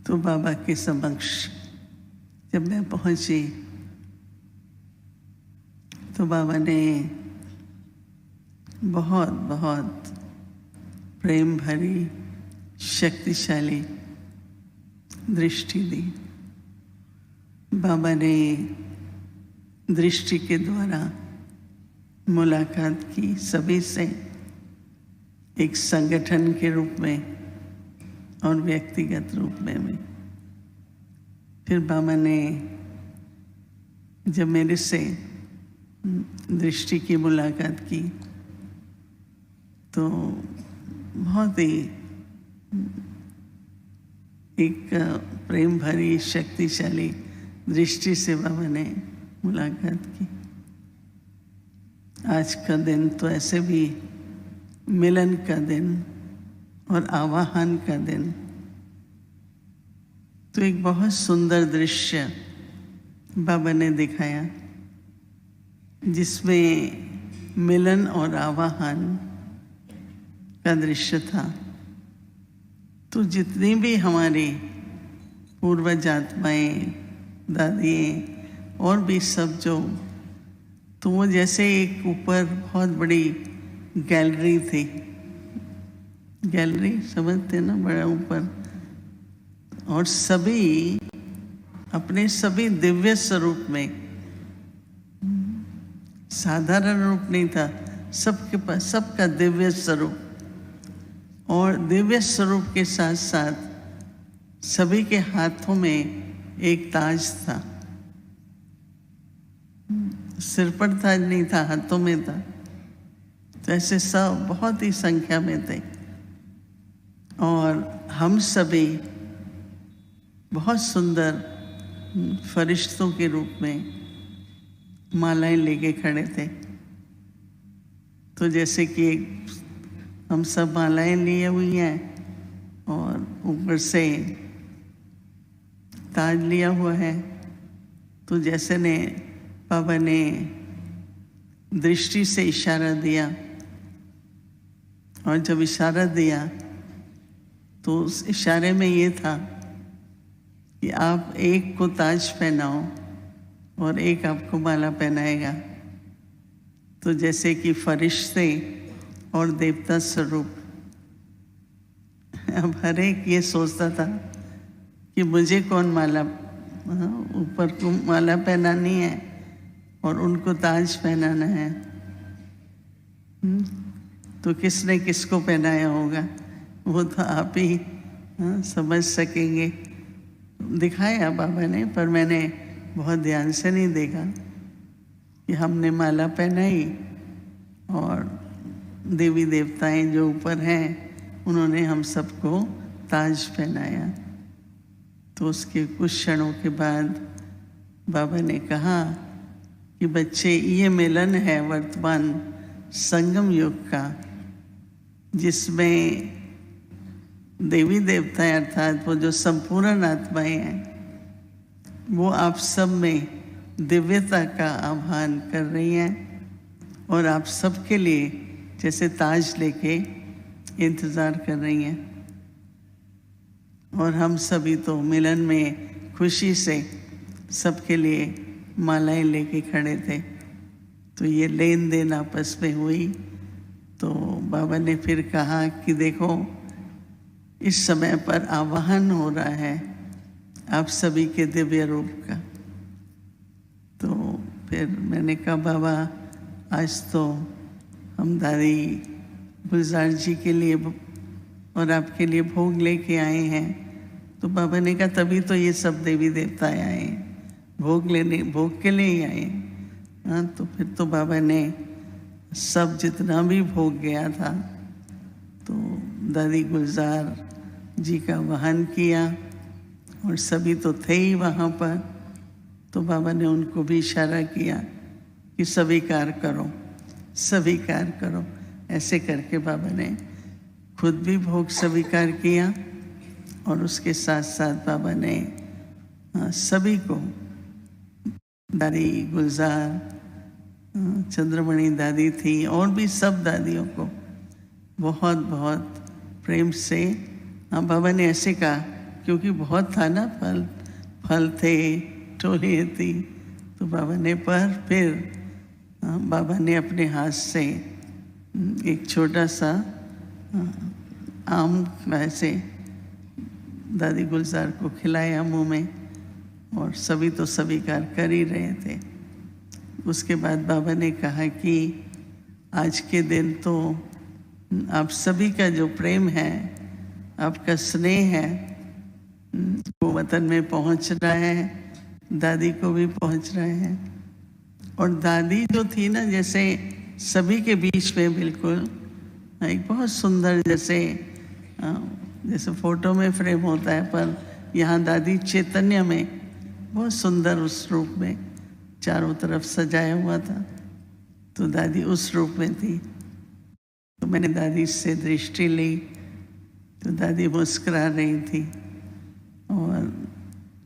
तो बाबा के समक्ष जब मैं पहुंची तो बाबा ने बहुत बहुत प्रेम भरी शक्तिशाली दृष्टि दी। बाबा ने दृष्टि के द्वारा मुलाकात की सभी से, एक संगठन के रूप में और व्यक्तिगत रूप में भी। फिर बाबा ने जब मेरे से दृष्टि की मुलाकात की तो बहुत ही एक प्रेम भरी शक्तिशाली दृष्टि से बाबा ने मुलाकात की। आज का दिन तो ऐसे भी मिलन का दिन और आवाहन का दिन, तो एक बहुत सुंदर दृश्य बाबा ने दिखाया जिसमें मिलन और आवाहन का दृश्य था। तो जितनी भी हमारी पूर्वज आत्माएं, दादियाँ और भी सब जो, तो वो जैसे एक ऊपर बहुत बड़ी गैलरी थी। गैलरी समझते ना, बड़ा ऊपर, और सभी अपने सभी दिव्य स्वरूप में, साधारण रूप नहीं था, सबके पास सबका दिव्य स्वरूप, और दिव्य स्वरूप के साथ साथ सभी के हाथों में एक ताज था। सिर पर ताज नहीं था, हाथों में था। तो ऐसे सब बहुत ही संख्या में थे और हम सभी बहुत सुंदर फरिश्तों के रूप में मालाएं लेके खड़े थे। तो जैसे कि हम सब मालाएं लिए हुई हैं और ऊपर से ताज लिया हुआ है। तो जैसे ने बाबा ने दृष्टि से इशारा दिया, और जब इशारा दिया तो उस इशारे में ये था कि आप एक को ताज पहनाओ और एक आपको माला पहनाएगा। तो जैसे कि फरिश्ते और देवता स्वरूप, अब हर एक ये सोचता था कि मुझे कौन माला, ऊपर को माला पहनानी है और उनको ताज पहनाना है। तो किसने किसको पहनाया होगा वो तो आप ही समझ सकेंगे। दिखाया बाबा ने, पर मैंने बहुत ध्यान से नहीं देखा कि हमने माला पहनाई और देवी देवताएं जो ऊपर हैं उन्होंने हम सबको ताज पहनाया। तो उसके कुछ क्षणों के बाद बाबा ने कहा कि बच्चे, ये मिलन है वर्तमान संगम युग का, जिसमें देवी देवताएं अर्थात वो जो संपूर्ण आत्माएं हैं वो आप सब में दिव्यता का आह्वान कर रही हैं और आप सबके लिए जैसे ताज लेके इंतज़ार कर रही हैं। और हम सभी तो मिलन में खुशी से सबके लिए मालाएं लेके खड़े थे। तो ये लेन देन आपस में हुई। तो बाबा ने फिर कहा कि देखो, इस समय पर आवाहन हो रहा है आप सभी के दिव्य रूप का। तो फिर मैंने कहा बाबा, आज तो हम दादी गुलजार जी के लिए और आपके लिए भोग लेके आए हैं। तो बाबा ने कहा तभी तो ये सब देवी देवता आए हैं, भोग लेने, भोग के लिए ही आए हैं। हाँ, तो फिर तो बाबा ने सब जितना भी भोग गया था तो दादी गुलजार जी का वहन किया, और सभी तो थे ही वहाँ पर। तो बाबा ने उनको भी इशारा किया कि स्वीकार करो, स्वीकार करो। ऐसे करके बाबा ने खुद भी भोग स्वीकार किया, और उसके साथ साथ बाबा ने सभी को, दादी गुलजार, चंद्रमणि दादी थी और भी सब दादियों को बहुत बहुत प्रेम से बाबा ने ऐसे कहा क्योंकि बहुत था ना, फल थे, टोलियाँ थी, तो बाबा ने फिर बाबा ने अपने हाथ से एक छोटा सा आम ऐसे दादी गुलजार को खिलाया मुंह में, और सभी तो स्वीकार कर ही रहे थे। उसके बाद बाबा ने कहा कि आज के दिन तो आप सभी का जो प्रेम है, आपका स्नेह है, वो वतन में पहुंच रहा है, दादी को भी पहुंच रहा है। और दादी जो थी ना, जैसे सभी के बीच में बिल्कुल एक बहुत सुंदर, जैसे फोटो में फ्रेम होता है, पर यहाँ दादी चैतन्य में बहुत सुंदर उस रूप में चारों तरफ सजाया हुआ था। तो दादी उस रूप में थी। तो मैंने दादी से दृष्टि ली तो दादी मुस्कुरा रही थी, और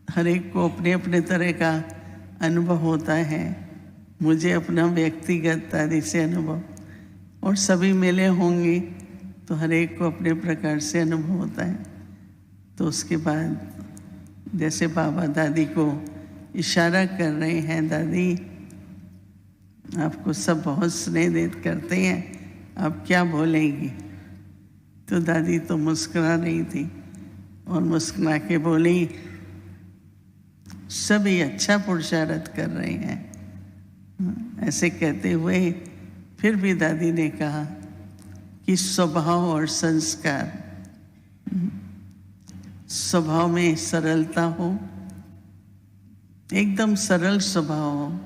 हर एक को अपने अपने तरह का अनुभव होता है। मुझे अपना व्यक्तिगत दादी से अनुभव, और सभी मिले होंगे तो हर एक को अपने प्रकार से अनुभव होता है। तो उसके बाद जैसे बाबा दादी को इशारा कर रहे हैं, दादी आपको सब बहुत स्नेह करते हैं, आप क्या बोलेंगी? तो दादी तो मुस्कुरा रही थी और मुस्कुरा के बोली, सभी अच्छा पुरुषार्थ कर रहे हैं। ऐसे कहते हुए फिर भी दादी ने कहा कि स्वभाव और संस्कार, स्वभाव में सरलता हो, एकदम सरल स्वभाव हो,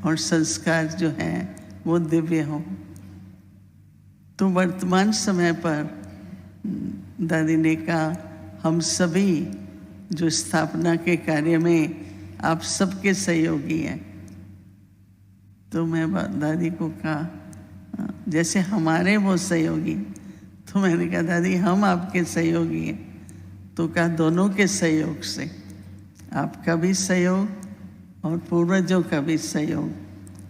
और संस्कार जो हैं वो दिव्य हो। तो वर्तमान समय पर दादी ने कहा, हम सभी जो स्थापना के कार्य में आप सबके सहयोगी हैं। तो मैं दादी को कहा, जैसे हमारे वो सहयोगी, तो मैंने कहा दादी हम आपके सहयोगी हैं। तो कहा दोनों के सहयोग से, आपका भी सहयोग और पूर्वजों का भी सहयोग,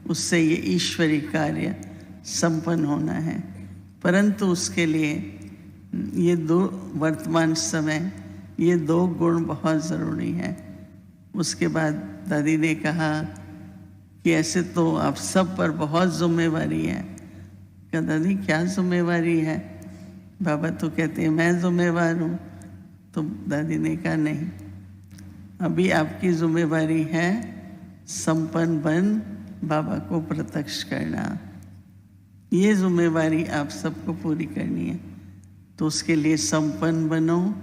उससे ये ईश्वरीय कार्य संपन्न होना है। परंतु उसके लिए ये दो वर्तमान समय, ये दो गुण बहुत ज़रूरी हैं। उसके बाद दादी ने कहा कि ऐसे तो आप सब पर बहुत जिम्मेवारी है। कहा दादी क्या जिम्मेवारी है? बाबा तो कहते हैं मैं जिम्मेवार हूँ। तो दादी ने कहा नहीं, अभी आपकी जिम्मेवारी है संपन्न बन बाबा को प्रत्यक्ष करना। ये जिम्मेवारी आप सबको पूरी करनी है। तो उसके लिए संपन्न बनो,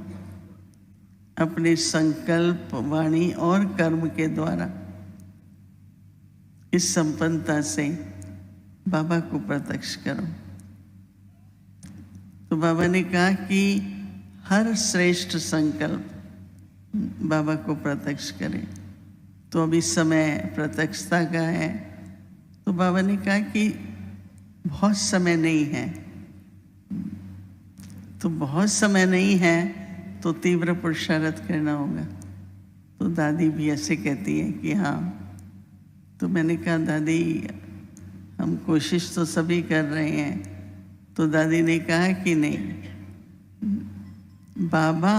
अपने संकल्प, वाणी और कर्म के द्वारा इस संपन्नता से बाबा को प्रत्यक्ष करो। तो बाबा ने कहा कि हर श्रेष्ठ संकल्प बाबा को प्रत्यक्ष करें। तो अभी समय प्रत्यक्षता का है। तो बाबा ने कहा कि बहुत समय नहीं है, तो बहुत समय नहीं है तो तीव्र पुरुषार्थ करना होगा। तो दादी भी ऐसे कहती है कि हाँ। तो मैंने कहा दादी हम कोशिश तो सभी कर रहे हैं। तो दादी ने कहा कि नहीं, बाबा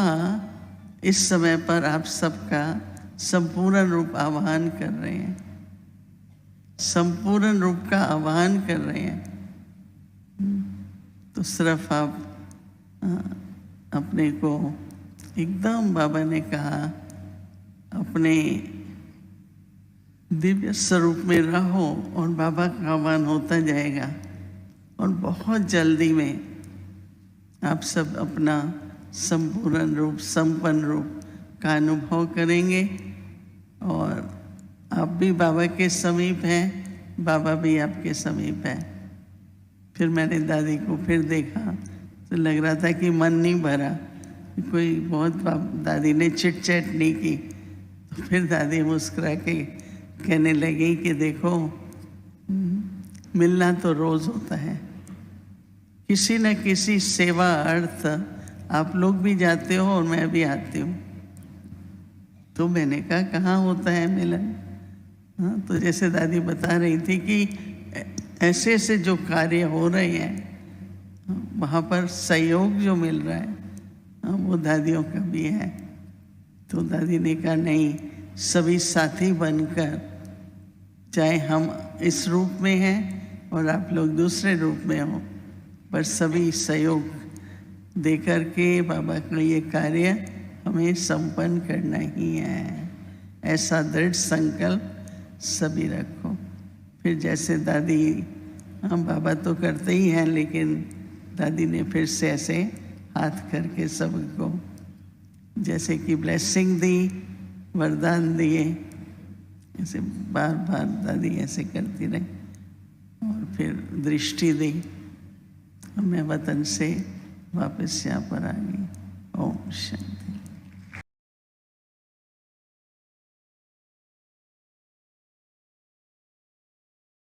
इस समय पर आप सबका संपूर्ण रूप आह्वान कर रहे हैं, संपूर्ण रूप का आह्वान कर रहे हैं। तो सिर्फ आप अपने को एकदम, बाबा ने कहा, अपने दिव्य स्वरूप में रहो और बाबा का आह्वान होता जाएगा। और बहुत जल्दी में आप सब अपना संपूर्ण रूप, संपन्न रूप का अनुभव करेंगे। और आप भी बाबा के समीप हैं, बाबा भी आपके समीप है। फिर मैंने दादी को फिर देखा तो लग रहा था कि मन नहीं भरा, कोई बहुत दादी ने चिट चैट नहीं की। तो फिर दादी मुस्कुरा के कहने लगी कि देखो, मिलना तो रोज़ होता है, किसी न किसी सेवा अर्थ आप लोग भी जाते हो और मैं भी आती हूँ। तो मैंने कहा कहाँ होता है मिलन? हाँ, तो जैसे दादी बता रही थी कि ऐसे ऐसे जो कार्य हो रहे हैं वहाँ पर सहयोग जो मिल रहा है, वो दादियों का भी है। तो दादी ने कहा नहीं, सभी साथी बनकर, चाहे हम इस रूप में हैं और आप लोग दूसरे रूप में हो, पर सभी सहयोग देकर के बाबा का ये कार्य हमें संपन्न करना ही है। ऐसा दृढ़ संकल्प सभी रखो। फिर जैसे दादी, हम बाबा तो करते ही हैं, लेकिन दादी ने फिर से ऐसे हाथ करके सबको जैसे कि ब्लेसिंग दी, वरदान दिए, ऐसे बार बार दादी ऐसे करती रही और फिर दृष्टि दी। मैं वतन से वापस यहाँ पर आ गई। ओम शांति।